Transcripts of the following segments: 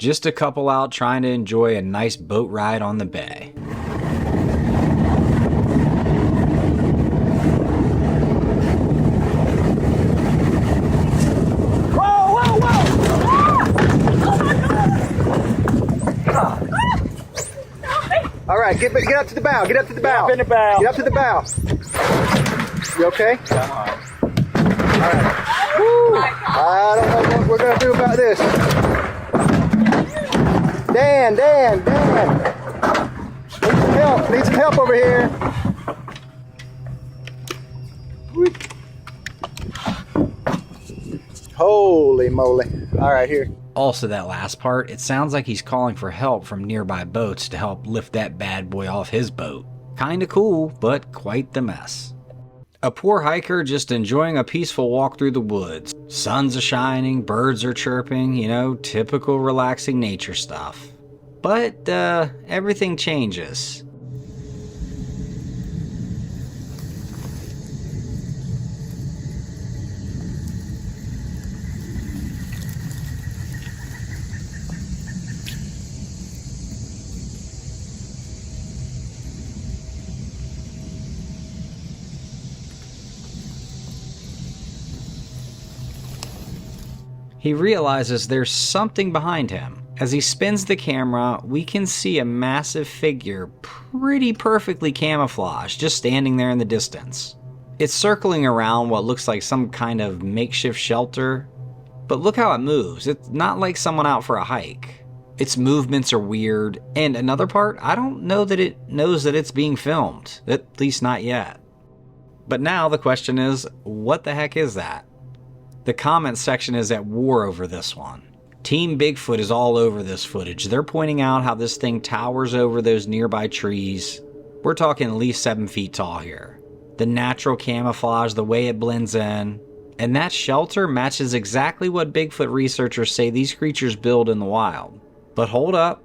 Just a couple out trying to enjoy a nice boat ride on the bay. All right, get up to the bow. Get up to the bow. Get up in the bow. Get up to the bow. You okay? Yeah. All right. Woo. I don't know what we're gonna do about this. Dan. Need some help over here. Holy moly. All right, here. Also, that last part, it sounds like he's calling for help from nearby boats to help lift that bad boy off his boat. Kinda cool, but quite the mess. A poor hiker just enjoying a peaceful walk through the woods. Sun's a shining, birds are chirping, typical relaxing nature stuff. But, everything changes. He realizes there's something behind him. As he spins the camera, we can see a massive figure, pretty perfectly camouflaged, just standing there in the distance. It's circling around what looks like some kind of makeshift shelter, but look how it moves. It's not like someone out for a hike. Its movements are weird, and another part, I don't know that it knows that it's being filmed, at least not yet. But now the question is, what the heck is that? The comments section is at war over this one. Team Bigfoot is all over this footage. They're pointing out how this thing towers over those nearby trees. We're talking at least 7 feet tall here. The natural camouflage, the way it blends in, and that shelter matches exactly what Bigfoot researchers say these creatures build in the wild. But hold up,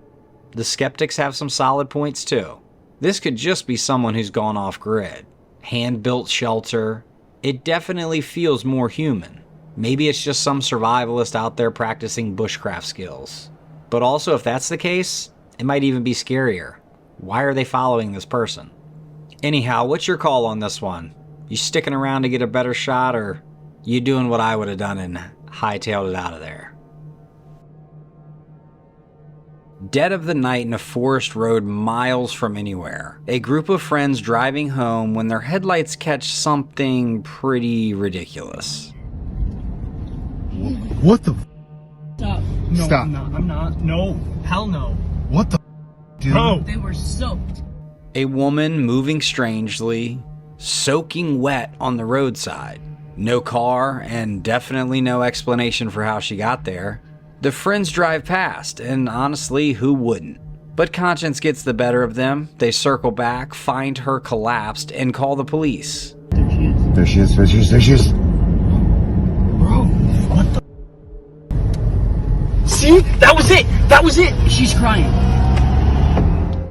the skeptics have some solid points too. This could just be someone who's gone off grid. Hand-built shelter. It definitely feels more human. Maybe it's just some survivalist out there practicing bushcraft skills. But also, if that's the case, it might even be scarier. Why are they following this person? Anyhow, what's your call on this one? You sticking around to get a better shot, or you doing what I would have done and hightailed it out of there? Dead of the night in a forest road miles from anywhere. A group of friends driving home when their headlights catch something pretty ridiculous. What the? Stop. No, Stop. I'm not. No. Hell no. What the? Dude? No. They were soaked. A woman moving strangely, soaking wet on the roadside. No car, and definitely no explanation for how she got there. The friends drive past, and honestly, who wouldn't? But conscience gets the better of them. They circle back, find her collapsed, and call the police. There she is. Bro, what the? See? That was it! She's crying.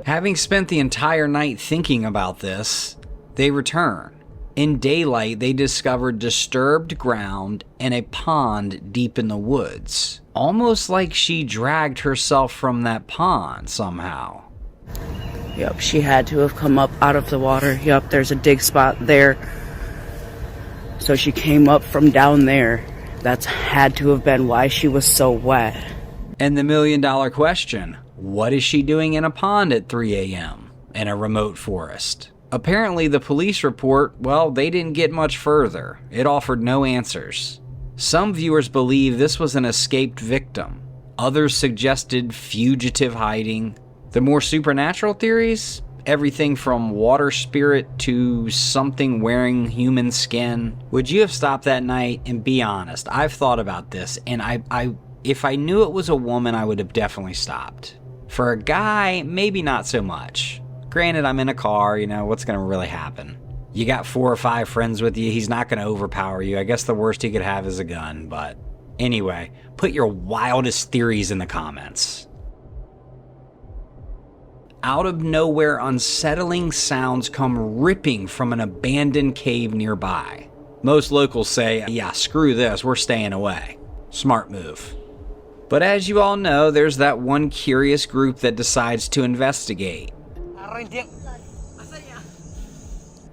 Having spent the entire night thinking about this, they return. In daylight, they discovered disturbed ground and a pond deep in the woods. Almost like she dragged herself from that pond somehow. Yep, she had to have come up out of the water. Yep, there's a dig spot there. So she came up from down there. That's had to have been why she was so wet. And the million-dollar question, what is she doing in a pond at 3 a.m. in a remote forest? Apparently the police report, well, they didn't get much further. It offered no answers. Some viewers believe this was an escaped victim. Others suggested fugitive hiding. The more supernatural theories, everything from water spirit to something wearing human skin. Would you have stopped that night? And be honest, I've thought about this, and if I knew it was a woman, I would have definitely stopped. For a guy, maybe not so much. Granted, I'm in a car, what's going to really happen? You got 4 or 5 friends with you, he's not going to overpower you. I guess the worst he could have is a gun, but anyway, put your wildest theories in the comments. Out of nowhere, unsettling sounds come ripping from an abandoned cave nearby. Most locals say, yeah, screw this, we're staying away. Smart move. But as you all know, there's that one curious group that decides to investigate.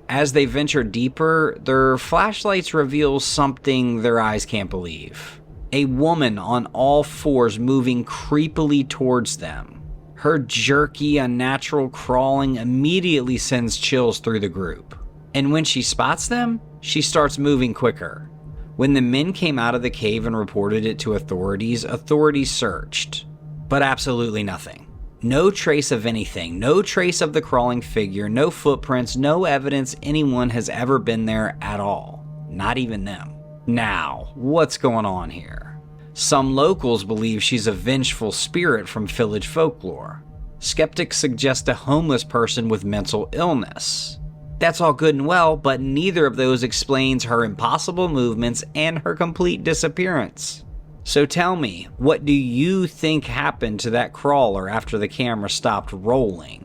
As they venture deeper, their flashlights reveal something their eyes can't believe. A woman on all fours moving creepily towards them. Her jerky, unnatural crawling immediately sends chills through the group. And when she spots them, she starts moving quicker. When the men came out of the cave and reported it to authorities searched. But absolutely nothing. No trace of anything, no trace of the crawling figure, no footprints, no evidence anyone has ever been there at all. Not even them. Now, what's going on here? Some locals believe she's a vengeful spirit from village folklore. Skeptics suggest a homeless person with mental illness. That's all good and well, but neither of those explains her impossible movements and her complete disappearance. So tell me, what do you think happened to that crawler after the camera stopped rolling?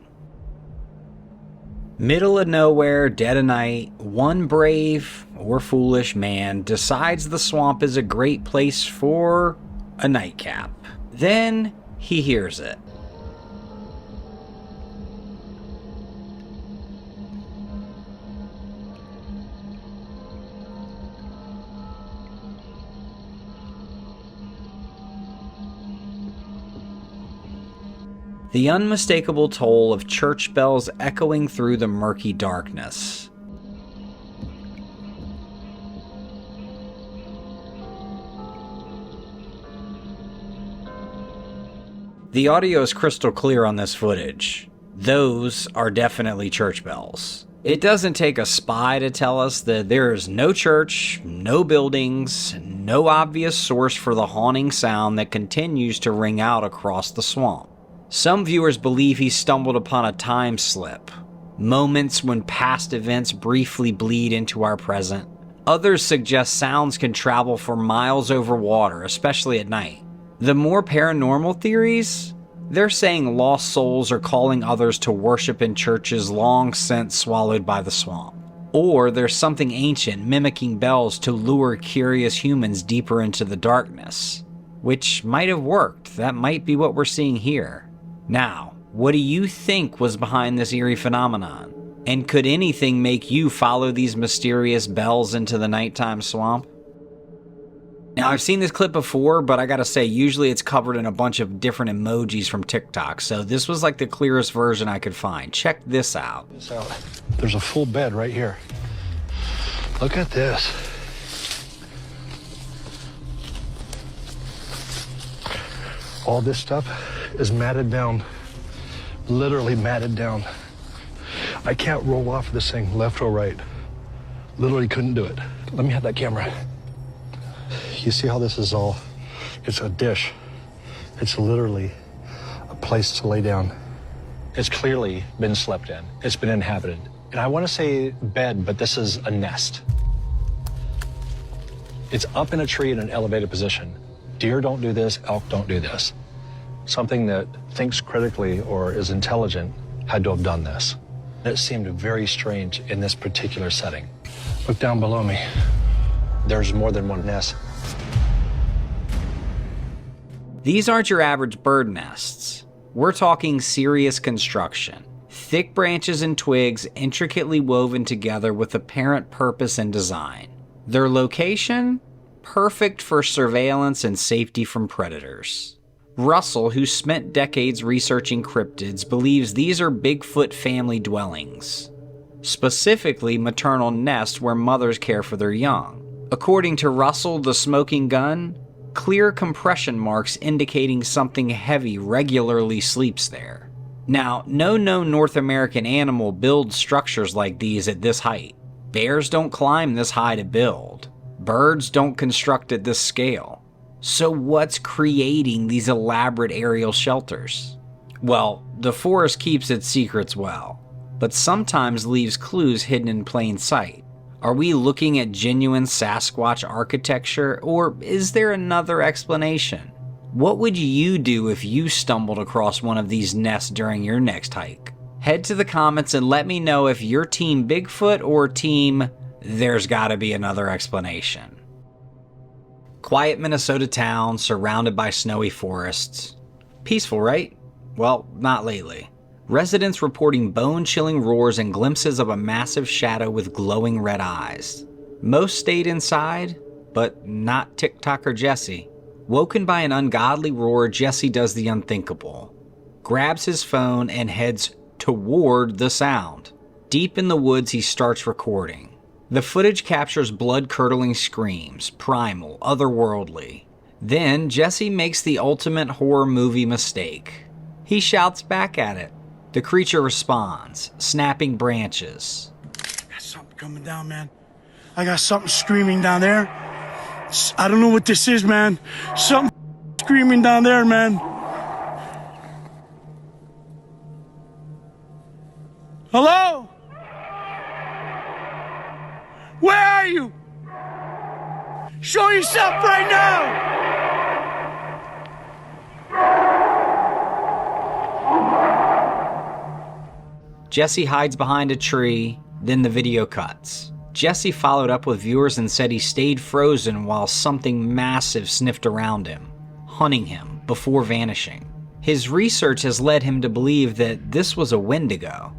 Middle of nowhere, dead of night, one brave or foolish man decides the swamp is a great place for a nightcap. Then he hears it. The unmistakable toll of church bells echoing through the murky darkness. The audio is crystal clear on this footage. Those are definitely church bells. It doesn't take a spy to tell us that there is no church, no buildings, no obvious source for the haunting sound that continues to ring out across the swamp. Some viewers believe he stumbled upon a time slip, moments when past events briefly bleed into our present. Others suggest sounds can travel for miles over water, especially at night. The more paranormal theories, they're saying lost souls are calling others to worship in churches long since swallowed by the swamp. Or there's something ancient mimicking bells to lure curious humans deeper into the darkness. Which might have worked. That might be what we're seeing here. Now, what do you think was behind this eerie phenomenon? And could anything make you follow these mysterious bells into the nighttime swamp? Now, I've seen this clip before, but I gotta say, usually it's covered in a bunch of different emojis from TikTok, so this was like the clearest version I could find. Check this out. There's a full bed right here. Look at this. All this stuff is matted down, literally matted down. I can't roll off this thing left or right. Literally couldn't do it. Let me have that camera. You see how this is all, it's a dish. It's literally a place to lay down. It's clearly been slept in. It's been inhabited. And I want to say bed, but this is a nest. It's up in a tree in an elevated position. Deer don't do this, elk don't do this. Something that thinks critically or is intelligent had to have done this. It seemed very strange in this particular setting. Look down below me. There's more than one nest. These aren't your average bird nests. We're talking serious construction. Thick branches and twigs intricately woven together with apparent purpose and design. Their location? Perfect for surveillance and safety from predators. Russell, who spent decades researching cryptids, believes these are Bigfoot family dwellings. Specifically, maternal nests where mothers care for their young. According to Russell, the smoking gun, clear compression marks indicating something heavy regularly sleeps there. Now, no known North American animal builds structures like these at this height. Bears don't climb this high to build. Birds don't construct at this scale. So what's creating these elaborate aerial shelters? Well, the forest keeps its secrets well, but sometimes leaves clues hidden in plain sight. Are we looking at genuine Sasquatch architecture, or is there another explanation? What would you do if you stumbled across one of these nests during your next hike? Head to the comments and let me know if you're team Bigfoot or team there's gotta be another explanation. Quiet Minnesota town surrounded by snowy forests. Peaceful, right? Well, not lately. Residents reporting bone-chilling roars and glimpses of a massive shadow with glowing red eyes. Most stayed inside, but not TikToker Jesse. Woken by an ungodly roar, Jesse does the unthinkable. Grabs his phone and heads toward the sound. Deep in the woods, he starts recording. The footage captures blood-curdling screams, primal, otherworldly. Then, Jesse makes the ultimate horror movie mistake. He shouts back at it. The creature responds, snapping branches. Got something coming down, man. I got something screaming down there. I don't know what this is, man. Something screaming down there, man. Hello? Where are you? Show yourself right now! Jesse hides behind a tree, then the video cuts. Jesse followed up with viewers and said he stayed frozen while something massive sniffed around him, hunting him before vanishing. His research has led him to believe that this was a Wendigo.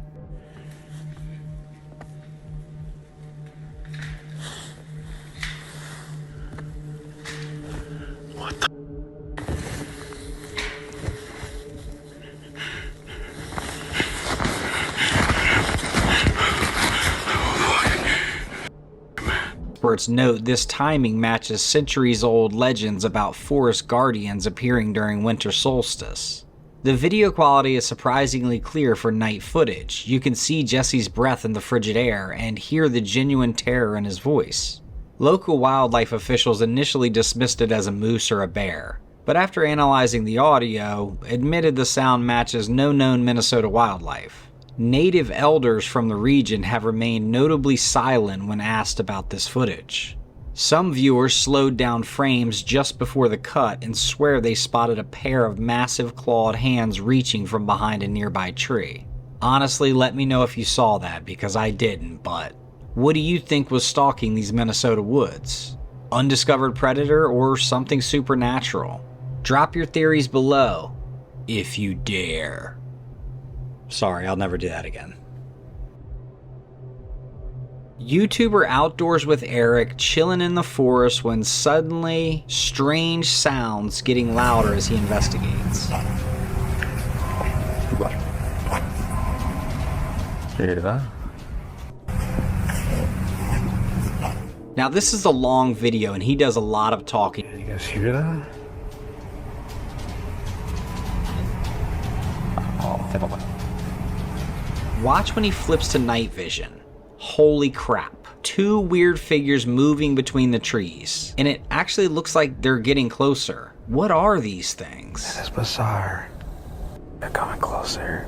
Experts note this timing matches centuries-old legends about forest guardians appearing during winter solstice. The video quality is surprisingly clear for night footage. You can see Jesse's breath in the frigid air and hear the genuine terror in his voice. Local wildlife officials initially dismissed it as a moose or a bear, but after analyzing the audio, admitted the sound matches no known Minnesota wildlife. Native elders from the region have remained notably silent when asked about this footage. Some viewers slowed down frames just before the cut and swear they spotted a pair of massive clawed hands reaching from behind a nearby tree. Honestly, let me know if you saw that, because I didn't, but what do you think was stalking these Minnesota woods? Undiscovered predator or something supernatural? Drop your theories below, if you dare. Sorry, I'll never do that again. YouTuber Outdoors with Eric chilling in the forest when suddenly strange sounds getting louder as he investigates. Now this is a long video and he does a lot of talking. You guys hear that? Watch when he flips to night vision. Holy crap. Two weird figures moving between the trees. And it actually looks like they're getting closer. What are these things? That's bizarre. They're coming closer.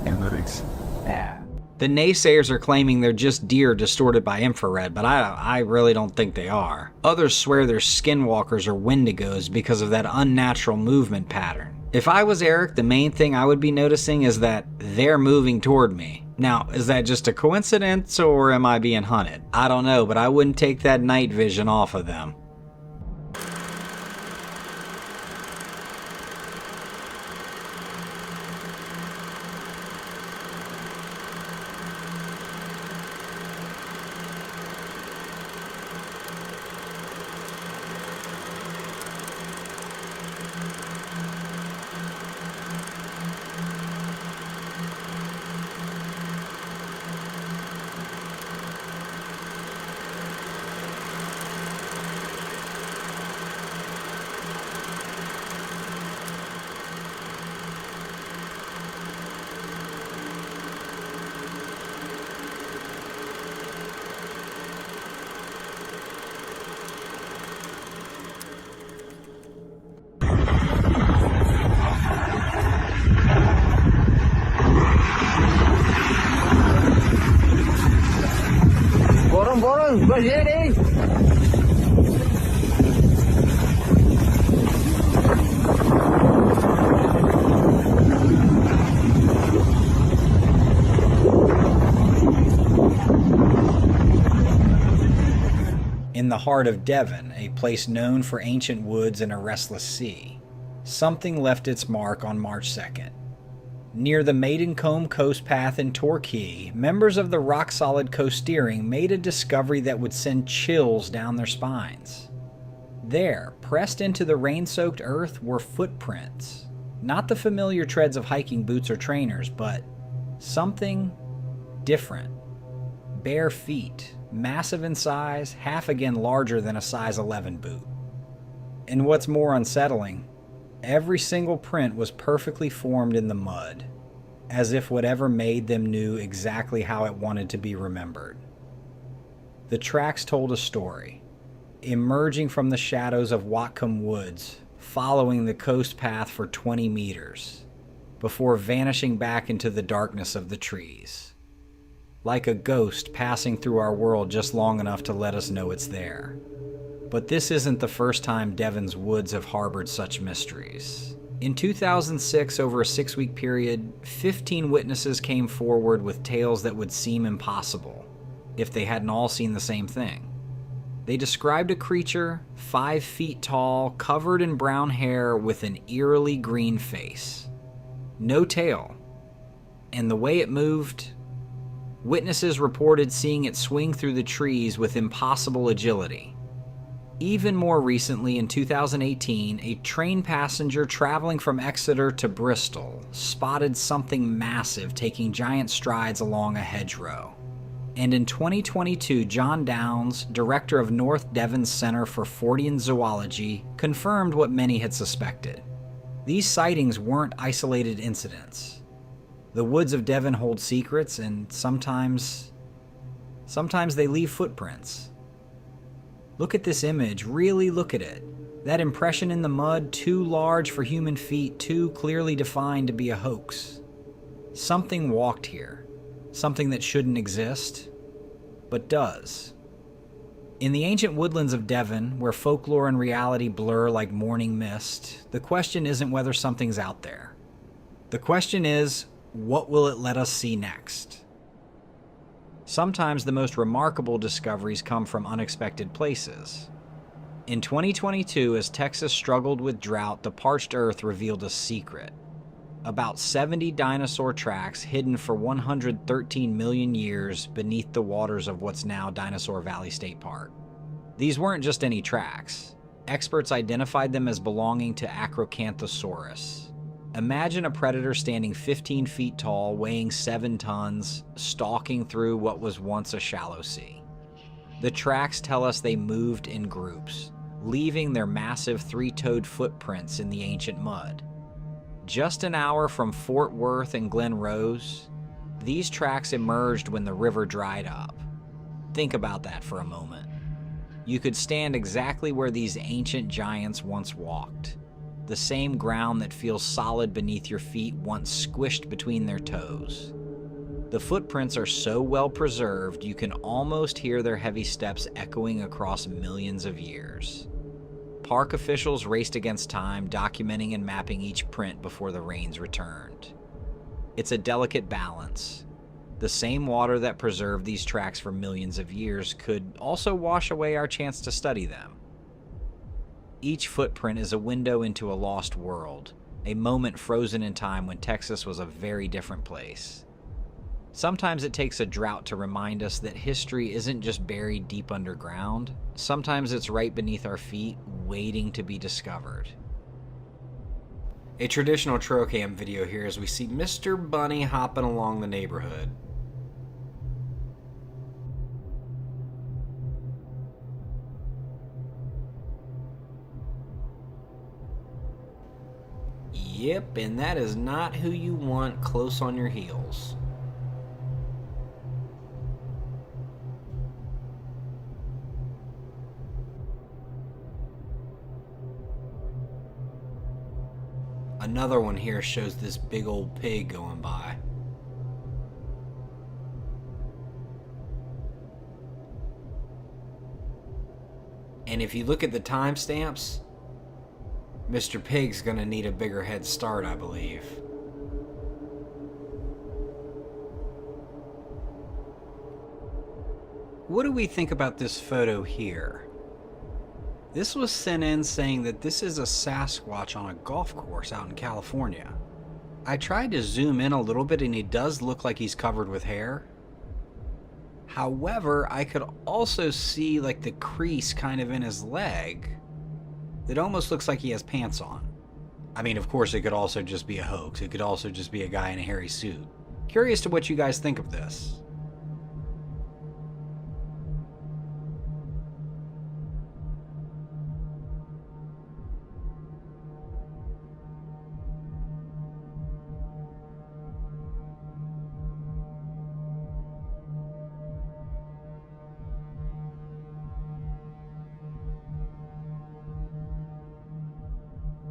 Analytics. Yeah. The naysayers are claiming they're just deer distorted by infrared, but I really don't think they are. Others swear they're skinwalkers or wendigos because of that unnatural movement pattern. If I was Eric, the main thing I would be noticing is that they're moving toward me. Now, is that just a coincidence or am I being hunted? I don't know, but I wouldn't take that night vision off of them. the heart of Devon, a place known for ancient woods and a restless sea, something left its mark on March 2nd. Near the Maidencombe Coast Path in Torquay, members of the rock-solid coast steering made a discovery that would send chills down their spines. There, pressed into the rain-soaked earth, were footprints. Not the familiar treads of hiking boots or trainers, but something different. Bare feet, massive in size, half again larger than a size 11 boot. And what's more unsettling, every single print was perfectly formed in the mud, as if whatever made them knew exactly how it wanted to be remembered. The tracks told a story, emerging from the shadows of Watcombe Woods, following the coast path for 20 meters, before vanishing back into the darkness of the trees. Like a ghost passing through our world just long enough to let us know it's there. But this isn't the first time Devon's woods have harbored such mysteries. In 2006, over a 6-week period, 15 witnesses came forward with tales that would seem impossible if they hadn't all seen the same thing. They described a creature 5 feet tall, covered in brown hair with an eerily green face. No tail. And the way it moved, witnesses reported seeing it swing through the trees with impossible agility. Even more recently, in 2018, a train passenger traveling from Exeter to Bristol spotted something massive taking giant strides along a hedgerow. And in 2022, John Downs, director of North Devon's Center for Fortean Zoology, confirmed what many had suspected. These sightings weren't isolated incidents. The woods of Devon hold secrets, and sometimes they leave footprints. Look at this image, really look at it. That impression in the mud, too large for human feet, too clearly defined to be a hoax. Something walked here. Something that shouldn't exist, but does. In the ancient woodlands of Devon, where folklore and reality blur like morning mist, the question isn't whether something's out there. The question is, what will it let us see next? Sometimes the most remarkable discoveries come from unexpected places. In 2022, as Texas struggled with drought, the parched earth revealed a secret. About 70 dinosaur tracks hidden for 113 million years beneath the waters of what's now Dinosaur Valley State Park. These weren't just any tracks. Experts identified them as belonging to Acrocanthosaurus. Imagine a predator standing 15 feet tall, weighing 7 tons, stalking through what was once a shallow sea. The tracks tell us they moved in groups, leaving their massive 3-toed footprints in the ancient mud. Just an hour from Fort Worth and Glen Rose, these tracks emerged when the river dried up. Think about that for a moment. You could stand exactly where these ancient giants once walked. The same ground that feels solid beneath your feet once squished between their toes. The footprints are so well preserved you can almost hear their heavy steps echoing across millions of years. Park officials raced against time, documenting and mapping each print before the rains returned. It's a delicate balance. The same water that preserved these tracks for millions of years could also wash away our chance to study them. Each footprint is a window into a lost world, a moment frozen in time when Texas was a very different place. Sometimes it takes a drought to remind us that history isn't just buried deep underground. Sometimes it's right beneath our feet, waiting to be discovered. A traditional Trailcam video here as we see Mr. Bunny hopping along the neighborhood. Yep, and that is not who you want close on your heels. Another one here shows this big old pig going by. And if you look at the timestamps, Mr. Pig's gonna need a bigger head start, I believe. What do we think about this photo here? This was sent in saying that this is a Sasquatch on a golf course out in California. I tried to zoom in a little bit and he does look like he's covered with hair. However, I could also see like the crease kind of in his leg. It almost looks like he has pants on. I mean, of course, it could also just be a hoax. It could also just be a guy in a hairy suit. Curious to what you guys think of this.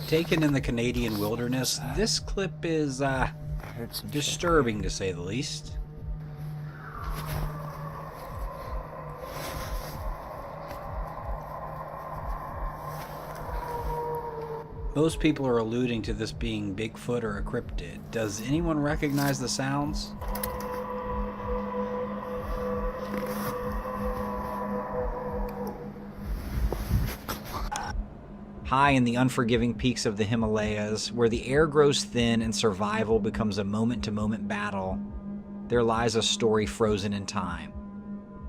Taken in the Canadian wilderness, this clip is disturbing to say the least. Most people are alluding to this being Bigfoot or a cryptid. Does anyone recognize the sounds? High in the unforgiving peaks of the Himalayas, where the air grows thin and survival becomes a moment-to-moment battle, there lies a story frozen in time.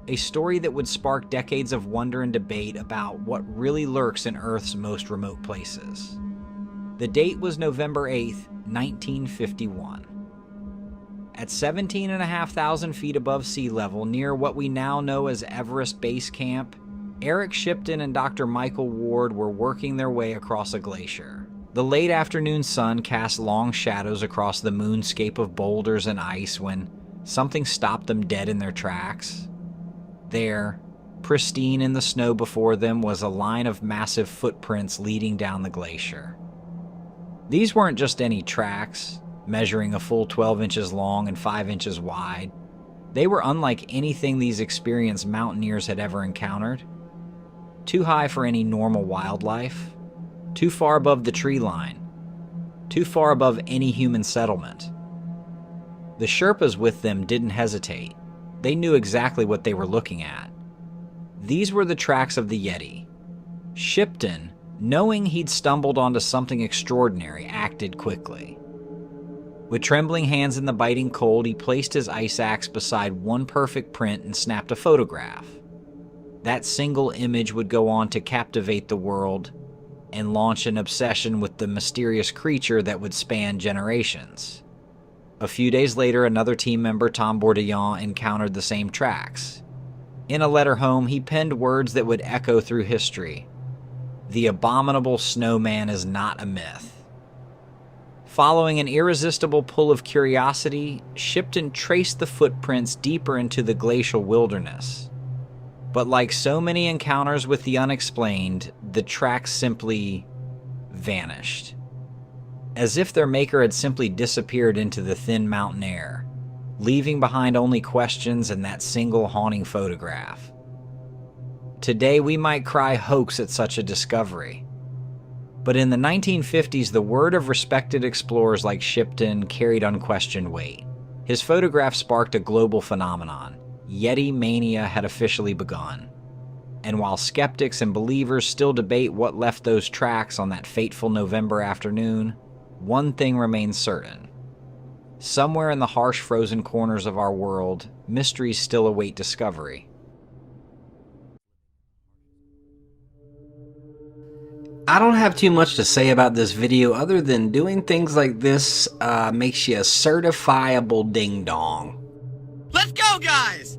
A story that would spark decades of wonder and debate about what really lurks in Earth's most remote places. The date was November 8th, 1951. At 17,500 feet above sea level, near what we now know as Everest Base Camp, Eric Shipton and Dr. Michael Ward were working their way across a glacier. The late afternoon sun cast long shadows across the moonscape of boulders and ice when something stopped them dead in their tracks. There, pristine in the snow before them, was a line of massive footprints leading down the glacier. These weren't just any tracks, measuring a full 12 inches long and 5 inches wide. They were unlike anything these experienced mountaineers had ever encountered. Too high for any normal wildlife, too far above the tree line, too far above any human settlement. The Sherpas with them didn't hesitate. They knew exactly what they were looking at. These were the tracks of the Yeti. Shipton, knowing he'd stumbled onto something extraordinary, acted quickly. With trembling hands in the biting cold, he placed his ice axe beside one perfect print and snapped a photograph. That single image would go on to captivate the world and launch an obsession with the mysterious creature that would span generations. A few days later, another team member, Tom Bourdillon, encountered the same tracks. In a letter home, he penned words that would echo through history. The abominable snowman is not a myth. Following an irresistible pull of curiosity, Shipton traced the footprints deeper into the glacial wilderness. But like so many encounters with the unexplained, the tracks simply vanished. As if their maker had simply disappeared into the thin mountain air, leaving behind only questions and that single haunting photograph. Today we might cry hoax at such a discovery. But in the 1950s, the word of respected explorers like Shipton carried unquestioned weight. His photograph sparked a global phenomenon. Yeti mania had officially begun. And while skeptics and believers still debate what left those tracks on that fateful November afternoon, one thing remains certain. Somewhere in the harsh frozen corners of our world, mysteries still await discovery. I don't have too much to say about this video other than doing things like this makes you a certifiable ding-dong. Let's go, guys!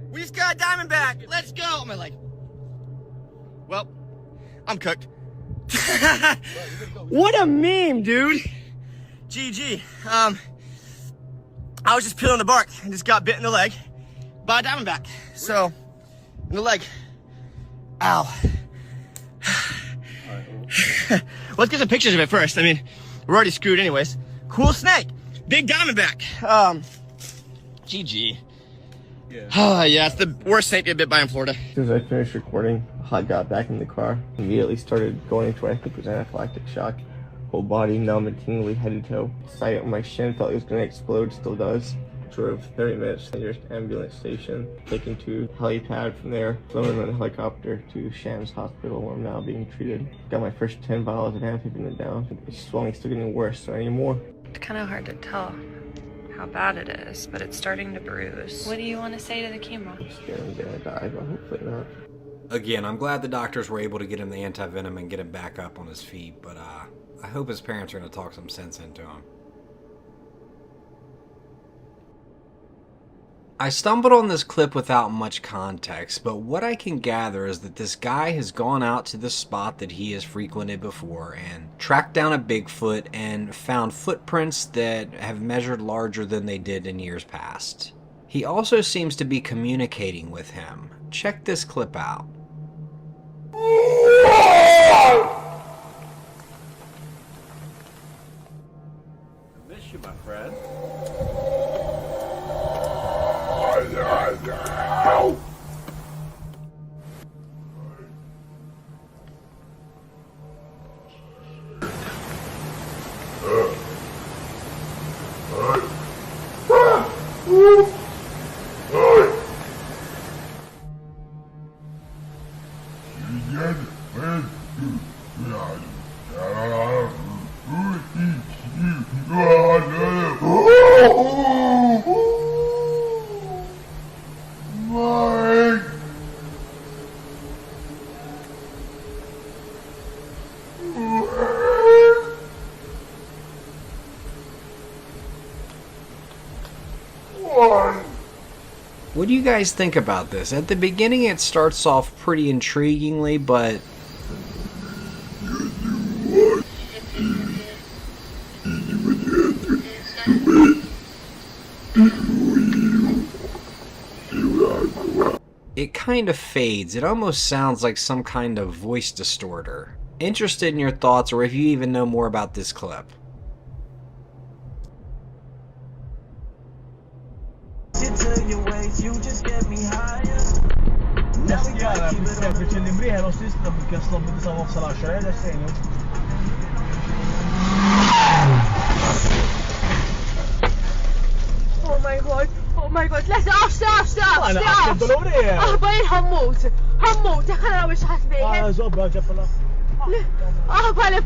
We just got a Diamondback. Let's go! Oh, my leg. Well, I'm cooked. What a meme, dude! GG. I was just peeling the bark and just got bit in the leg by a Diamondback. So, in the leg. Ow. Let's get some pictures of it first. I mean, we're already screwed anyways. Cool snake. Big Diamondback. GG. Yeah. Yeah, it's the worst snake to get bit by in Florida. As soon as I finished recording, I got back in the car. Immediately started going into what I think was anaphylactic shock. Whole body numb and tingly head to toe. Sight on my shin felt like it was going to explode, still does. Drove 30 minutes to the nearest ambulance station, taken to helipad from there, flown on a helicopter to Shams Hospital where I'm now being treated. Got my first 10 vials of amphetamine down. The swelling's still getting worse, so I need more. It's kind of hard to tell how bad it is, but it's starting to bruise. What do you want to say to the camera? I'm scared I'm gonna die, but hopefully not. Again, I'm glad the doctors were able to get him the anti-venom and get him back up on his feet, but I hope his parents are going to talk some sense into him. I stumbled on this clip without much context, but what I can gather is that this guy has gone out to the spot that he has frequented before and tracked down a Bigfoot and found footprints that have measured larger than they did in years past. He also seems to be communicating with him. Check this clip out. Miss you, my friend. What do you guys think about this? At the beginning it starts off pretty intriguingly, but it kind of fades. It almost sounds like some kind of voice distorter. Interested in your thoughts or if you even know more about this clip. Oh my god, لا stop باين هموت خلينا مش حاسبين زوبا جفلا بلا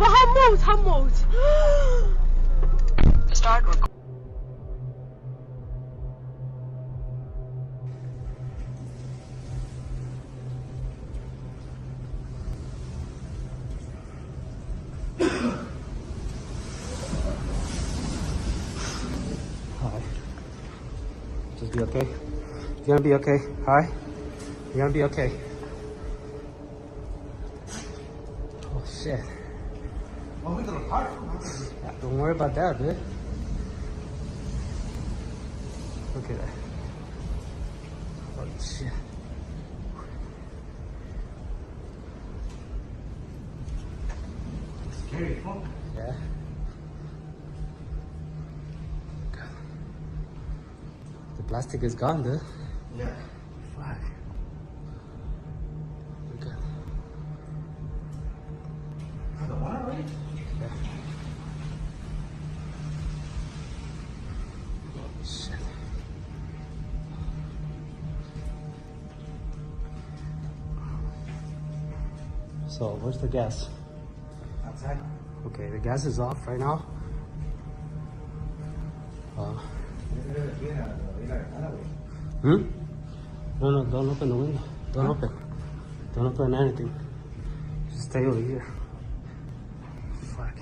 هموت Start recording. Just be okay. You're gonna be okay. Hi. You're gonna be okay. Oh shit. Well, we gonna park. Don't worry about that, dude. Look at that. Holy shit. Scary, huh? Yeah. The plastic is gone, dude. Yeah. Fuck. Okay. The water already? Yeah. Shit. So, where's the gas? Outside. Okay, the gas is off right now. No, don't open the window. Don't open anything. Just stay over here. Fuck.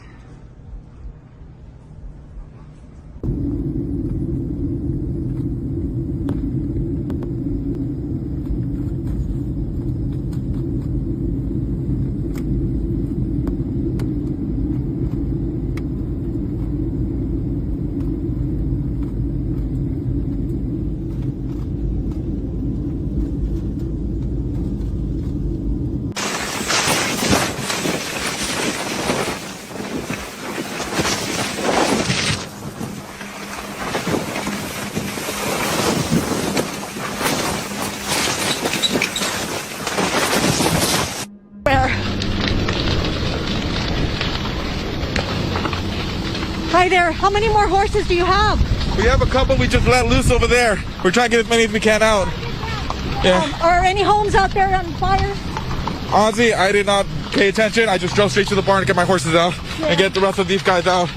Hi there, how many more horses do you have? We have a couple we just let loose over there. We're trying to get as many as we can out. Yeah. Are any homes out there on fire? Honestly, I did not pay attention. I just drove straight to the barn to get my horses out and get the rest of these guys out.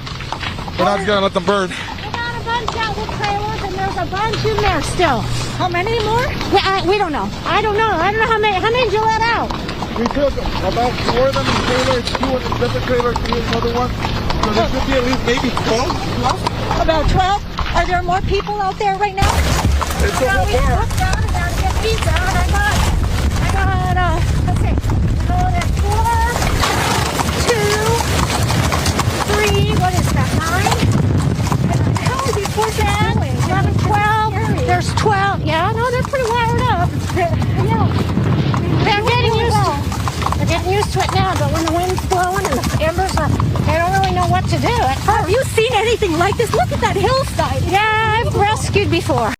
We're not just gonna let them burn. We got a bunch out with trailers, and there's a bunch in there still. How many more? We don't know. I don't know how many. How many did you let out? We took about 4 of them in the trailer, 2 in a different trailer, 3 in another one. So there should be at least maybe 12. About 12. Are there more people out there right now? It's a whole bar. Look down and down to get pizza. I got, let's see. There's 4, 2, 3, what is that, 9? How many before that? 11, 12. There's 12. Yeah, no, they're pretty wired up. They're getting used to it. They're getting used to it now, but when the wind's blowing and the embers are, they don't really know what to do. Have you seen anything like this? Look at that hillside. Yeah, I've rescued before.